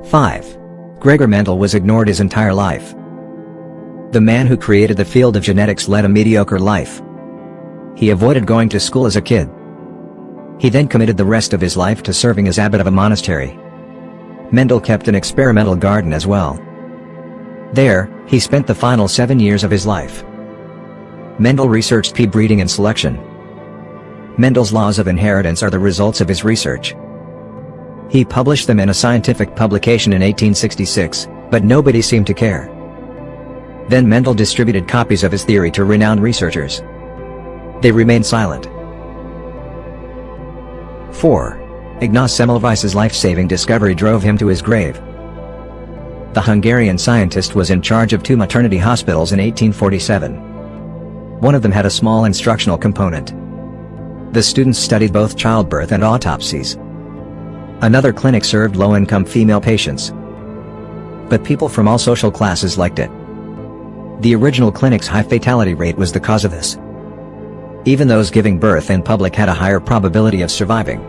5. Gregor Mendel was ignored his entire life. The man who created the field of genetics led a mediocre life. He avoided going to school as a kid. He then committed the rest of his life to serving as abbot of a monastery. Mendel kept an experimental garden as well. There, he spent the final 7 years of his life. Mendel researched pea breeding and selection. Mendel's laws of inheritance are the results of his research. He published them in a scientific publication in 1866, but nobody seemed to care. Then Mendel distributed copies of his theory to renowned researchers. They remained silent. 4. Ignos Melvoss's life-saving discovery drove him to his grave. The Hungarian scientist was in charge of 2 maternity hospitals in 1847. One of them had a small instructional component. The students studied both childbirth and autopsies. Another clinic served low-income female patients. But people from all social classes liked it. The original clinic's high fatality rate was the cause of this. Even those giving birth in public had a higher probability of surviving.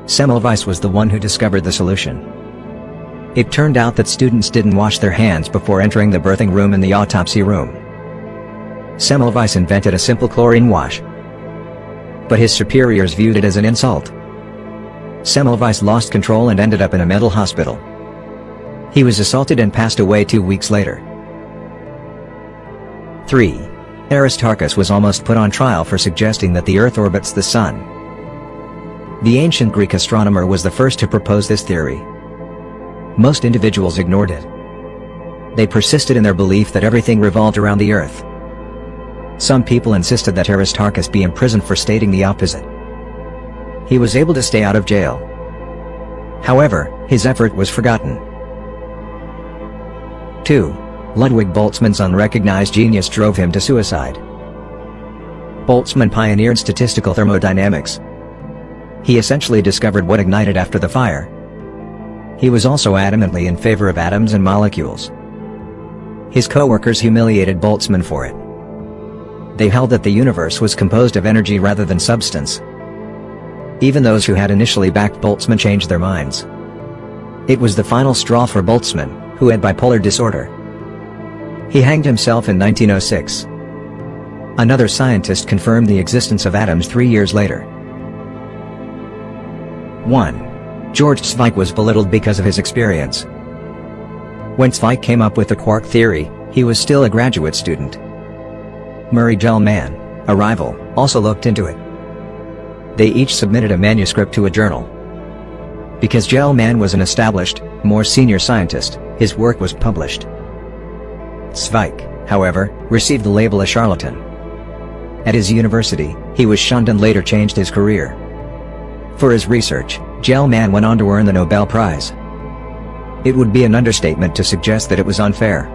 Semmelweis was the one who discovered the solution. It turned out that students didn't wash their hands before entering the birthing room and the autopsy room. Semmelweis invented a simple chlorine wash. But his superiors viewed it as an insult. Semmelweis lost control and ended up in a mental hospital. He was assaulted and passed away 2 weeks later. 3. Aristarchus was almost put on trial for suggesting that the Earth orbits the Sun. The ancient Greek astronomer was the first to propose this theory. Most individuals ignored it. They persisted in their belief that everything revolved around the Earth. Some people insisted that Aristarchus be imprisoned for stating the opposite. He was able to stay out of jail. However, his effort was forgotten. 2. Ludwig Boltzmann's unrecognized genius drove him to suicide. Boltzmann pioneered statistical thermodynamics. He essentially discovered what ignited after the fire. He was also adamantly in favor of atoms and molecules. His co-workers humiliated Boltzmann for it. They held that the universe was composed of energy rather than substance. Even those who had initially backed Boltzmann changed their minds. It was the final straw for Boltzmann, who had bipolar disorder. He hanged himself in 1906. Another scientist confirmed the existence of atoms 3 years later. 1. George Zweig was belittled because of his experience. When Zweig came up with the quark theory, he was still a graduate student. Murray Gelman, a rival, also looked into it. They each submitted a manuscript to a journal. Because Gelman was an established, more senior scientist, his work was published. Zweig, however, received the label a charlatan. At his university, he was shunned and later changed his career. For his research, Gelman went on to earn the Nobel Prize. It would be an understatement to suggest that it was unfair.